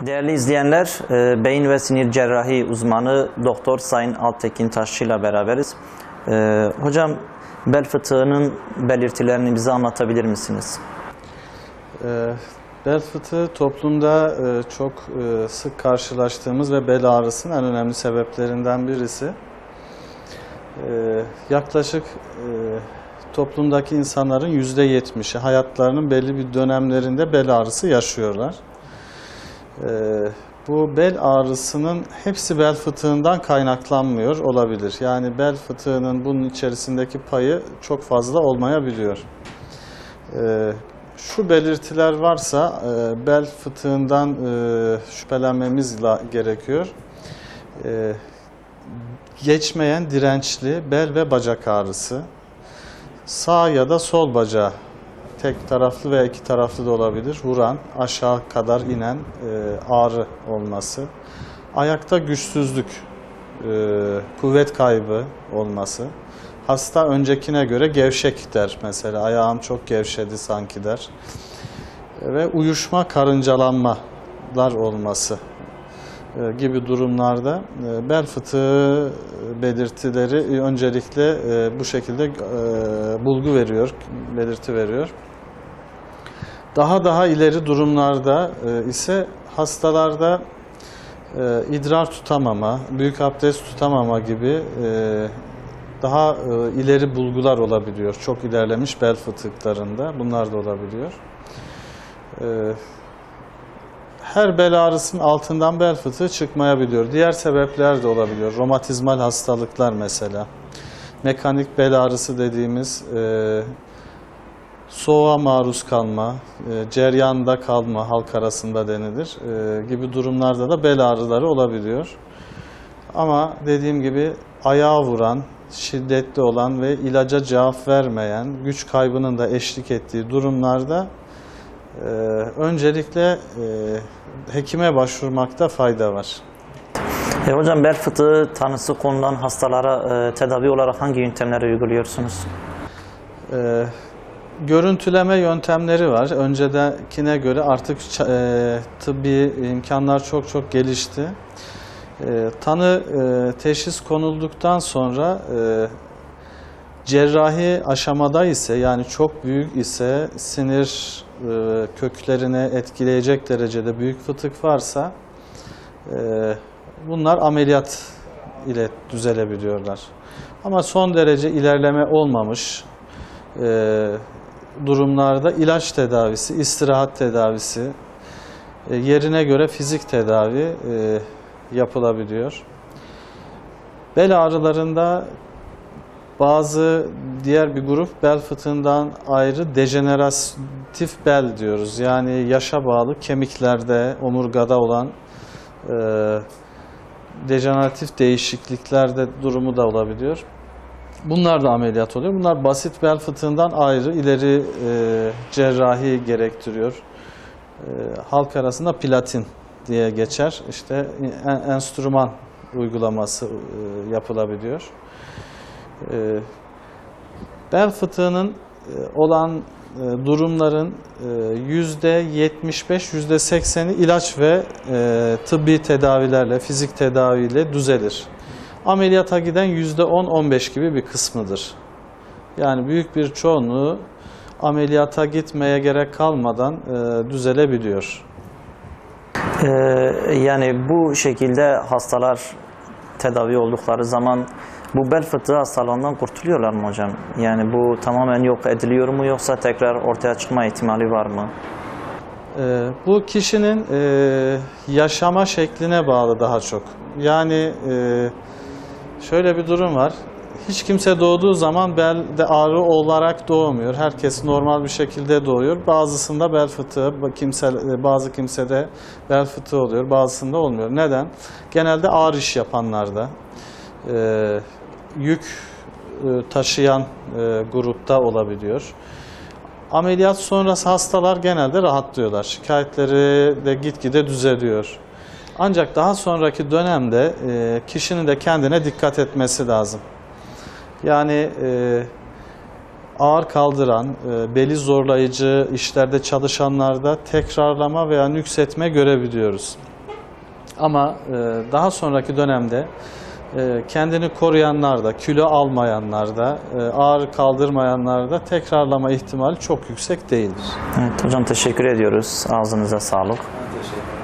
Değerli izleyenler, beyin ve sinir cerrahi uzmanı Doktor Sayın Alptekin Taşçı ile beraberiz. Hocam, bel fıtığının belirtilerini bize anlatabilir misiniz? Bel fıtığı toplumda çok sık karşılaştığımız ve bel ağrısının en önemli sebeplerinden birisi. Yaklaşık toplumdaki insanların %70'i hayatlarının belli bir dönemlerinde bel ağrısı yaşıyorlar. Bu bel ağrısının hepsi bel fıtığından kaynaklanmıyor olabilir. Yani bel fıtığının bunun içerisindeki payı çok fazla olmayabiliyor. Şu belirtiler varsa bel fıtığından şüphelenmemiz gerekiyor. Geçmeyen dirençli bel ve bacak ağrısı, sağ ya da sol bacağı, tek taraflı veya iki taraflı da olabilir, vuran, aşağı kadar inen ağrı olması, ayakta güçsüzlük, kuvvet kaybı olması, hasta öncekine göre gevşek der mesela, ayağım çok gevşedi sanki der ve uyuşma, karıncalanmalar olması gibi durumlarda bel fıtığı belirtileri öncelikle bu şekilde bulgu veriyor, belirti veriyor. Daha ileri durumlarda ise hastalarda idrar tutamama, büyük abdest tutamama gibi daha ileri bulgular olabiliyor. Çok ilerlemiş bel fıtıklarında bunlar da olabiliyor. Her bel ağrısının altından bel fıtığı çıkmayabiliyor. Diğer sebepler de olabiliyor. Romatizmal hastalıklar mesela. Mekanik bel ağrısı dediğimiz soğuğa maruz kalma, ceryanda kalma halk arasında denilir gibi durumlarda da bel ağrıları olabiliyor. Ama dediğim gibi ayağa vuran, şiddetli olan ve ilaca cevap vermeyen, güç kaybının da eşlik ettiği durumlarda öncelikle hekime başvurmakta fayda var. Hocam, bel fıtığı tanısı konulan hastalara tedavi olarak hangi yöntemleri uyguluyorsunuz? Görüntüleme yöntemleri var. Öncedekine göre artık tıbbi imkanlar çok gelişti. Tanı teşhis konulduktan sonra cerrahi aşamada ise, yani çok büyük ise, sinir köklerini etkileyecek derecede büyük fıtık varsa bunlar ameliyat ile düzelebiliyorlar. Ama son derece ilerleme olmamış durumlarda ilaç tedavisi, istirahat tedavisi, yerine göre fizik tedavi yapılabiliyor. Bel ağrılarında diğer bir grup bel fıtığından ayrı dejeneratif bel diyoruz. Yani yaşa bağlı kemiklerde, omurgada olan dejeneratif değişikliklerde durumu da olabiliyor. Bunlar da ameliyat oluyor. Bunlar basit bel fıtığından ayrı, ileri cerrahi gerektiriyor. Halk arasında platin diye geçer. İşte enstrüman uygulaması yapılabiliyor. Bel fıtığının olan durumların %75, %80'i ilaç ve tıbbi tedavilerle, fizik tedaviyle düzelir. Ameliyata giden %10-15 gibi bir kısmıdır. Yani büyük bir çoğunluğu ameliyata gitmeye gerek kalmadan düzelebiliyor. Yani bu şekilde hastalar tedavi oldukları zaman bu bel fıtığı hastalığından kurtuluyorlar mı hocam? Yani bu tamamen yok ediliyor mu, yoksa tekrar ortaya çıkma ihtimali var mı? Bu kişinin yaşama şekline bağlı daha çok. Yani şöyle bir durum var. Hiç kimse doğduğu zaman belde ağrı olarak doğmuyor. Herkes normal bir şekilde doğuyor. Bazısında bel fıtığı, bazı kimsede bel fıtığı oluyor, bazısında olmuyor. Neden? Genelde ağır iş yapanlarda, yük taşıyan grupta olabiliyor. Ameliyat sonrası hastalar genelde rahatlıyorlar. Şikayetleri de gitgide düzeliyor. Ancak daha sonraki dönemde kişinin de kendine dikkat etmesi lazım. Yani ağır kaldıran, beli zorlayıcı işlerde çalışanlarda tekrarlama veya nüksetme görebiliyoruz. Ama daha sonraki dönemde kendini koruyanlarda, kilo almayanlarda, ağrı kaldırmayanlarda tekrarlama ihtimali çok yüksek değildir. Evet hocam, teşekkür ediyoruz. Ağzınıza sağlık. Teşekkür